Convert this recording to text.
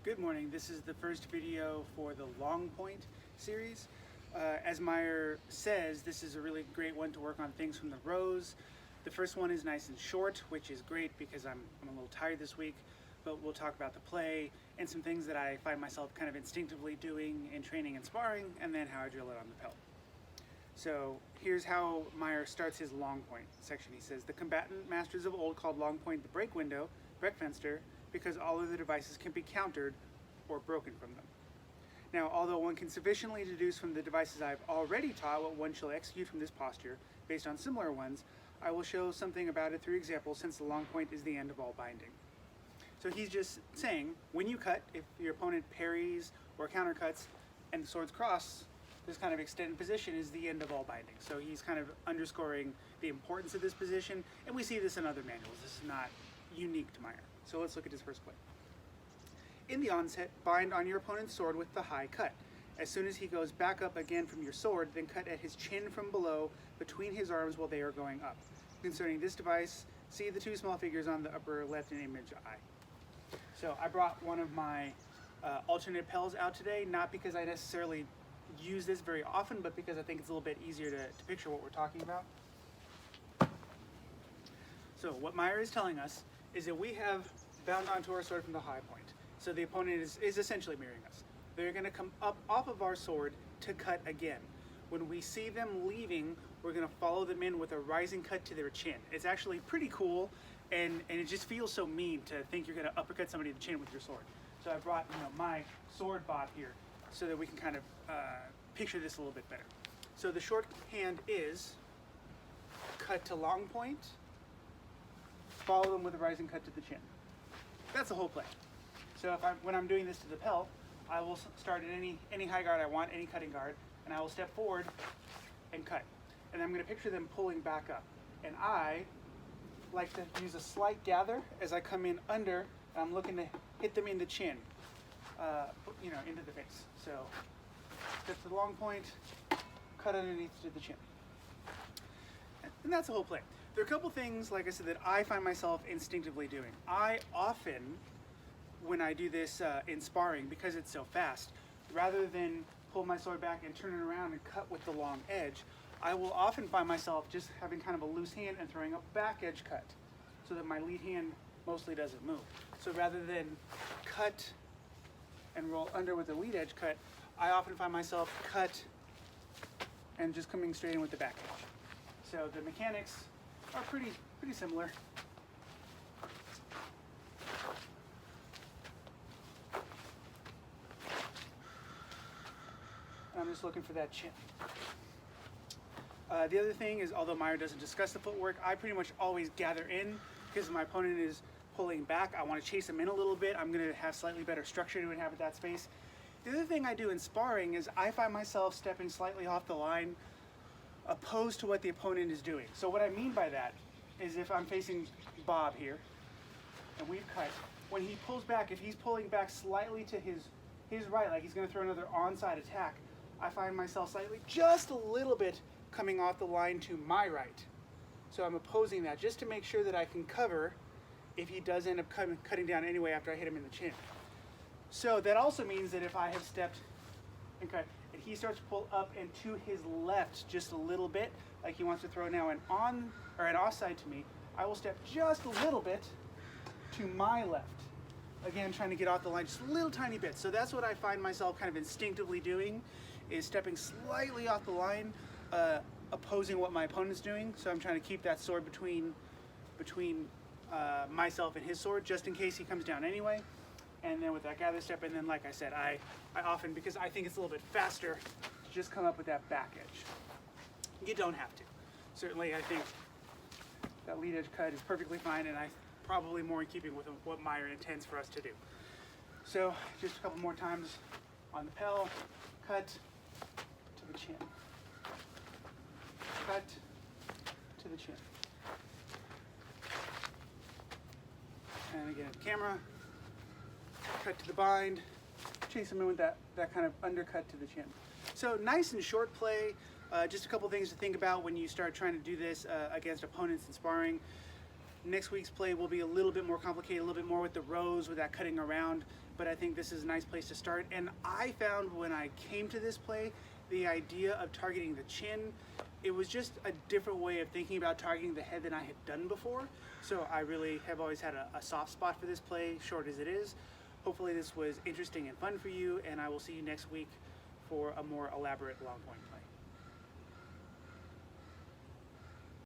Good morning. This is the first video for the Longpoint series. As Meyer says, this is a really great one to work on things from the rows. The first one is nice and short, which is great because I'm a little tired this week, but we'll talk about the play and some things that I find myself kind of instinctively doing in training and sparring, and then how I drill it on the pelt. So here's how Meyer starts his Longpoint section. He says, the combatant masters of old called Longpoint the break window, breakfenster, because all of the devices can be countered or broken from them. Now, although one can sufficiently deduce from the devices I've already taught what one shall execute from this posture, based on similar ones, I will show something about it through example, since the Longpoint is the end of all binding. So he's just saying, when you cut, if your opponent parries or countercuts and the swords cross, this kind of extended position is the end of all binding. So he's kind of underscoring the importance of this position, and we see this in other manuals. This is not unique to Meyer. So let's look at his first play. In the onset, bind on your opponent's sword with the high cut. As soon as he goes back up again from your sword, then cut at his chin from below between his arms while they are going up. Concerning this device, see the two small figures on the upper left in image I. So I brought one of my alternate pels out today, not because I necessarily use this very often, but because I think it's a little bit easier to picture what we're talking about. So what Meyer is telling us is that we have bound onto our sword from the high point. So the opponent is essentially mirroring us. They're going to come up off of our sword to cut again. When we see them leaving, we're going to follow them in with a rising cut to their chin. It's actually pretty cool, and it just feels so mean to think you're going to uppercut somebody in the chin with your sword. So I brought my sword bot here so that we can kind of picture this a little bit better. So the shorthand is cut to long point, follow them with a rising cut to the chin. That's the whole play. So when I'm doing this to the pelt, I will start at any high guard I want, any cutting guard, and I will step forward and cut. And I'm going to picture them pulling back up. And I like to use a slight gather as I come in under, and I'm looking to hit them in the chin, into the face. So step to the long point, cut underneath to the chin. And that's the whole play. There are a couple things, like I said, that I find myself instinctively doing. I often, when I do this in sparring, because it's so fast, rather than pull my sword back and turn it around and cut with the long edge, I will often find myself just having kind of a loose hand and throwing a back edge cut so that my lead hand mostly doesn't move. So rather than cut and roll under with the lead edge cut, I often find myself cut and just coming straight in with the back edge. So the mechanics are pretty similar. I'm just looking for that chin. The other thing is, although Meyer doesn't discuss the footwork, I pretty much always gather in because my opponent is pulling back. I want to chase him in a little bit. I'm going to have slightly better structure to inhabit that space. The other thing I do in sparring is I find myself stepping slightly off the line opposed to what the opponent is doing. So what I mean by that is if I'm facing Bob here and we've cut, when he pulls back, if he's pulling back slightly to his right, like he's going to throw another onside attack, I find myself slightly, just a little bit, coming off the line to my right. So I'm opposing that just to make sure that I can cover if he does end up cutting down anyway after I hit him in the chin. So that also means that if I have stepped and cut, and he starts to pull up and to his left just a little bit, like he wants to throw now an offside to me, I will step just a little bit to my left. Again, trying to get off the line just a little tiny bit. So that's what I find myself kind of instinctively doing, is stepping slightly off the line, opposing what my opponent's doing. So I'm trying to keep that sword between myself and his sword, just in case he comes down anyway. And then with that gather step, and then like I said, I often, because I think it's a little bit faster, just come up with that back edge. You don't have to. Certainly, I think that lead edge cut is perfectly fine, and probably more in keeping with what Meyer intends for us to do. So just a couple more times on the pel, cut to the chin, cut to the chin. And again, camera, cut to the bind, chase him in with that kind of undercut to the chin. So nice and short play. Just a couple things to think about when you start trying to do this against opponents in sparring. Next week's play will be a little bit more complicated, a little bit more with the rows, with that cutting around, but I think this is a nice place to start. And I found when I came to this play, the idea of targeting the chin, it was just a different way of thinking about targeting the head than I had done before. So I really have always had a soft spot for this play, short as it is. Hopefully this was interesting and fun for you, and I will see you next week for a more elaborate long point play.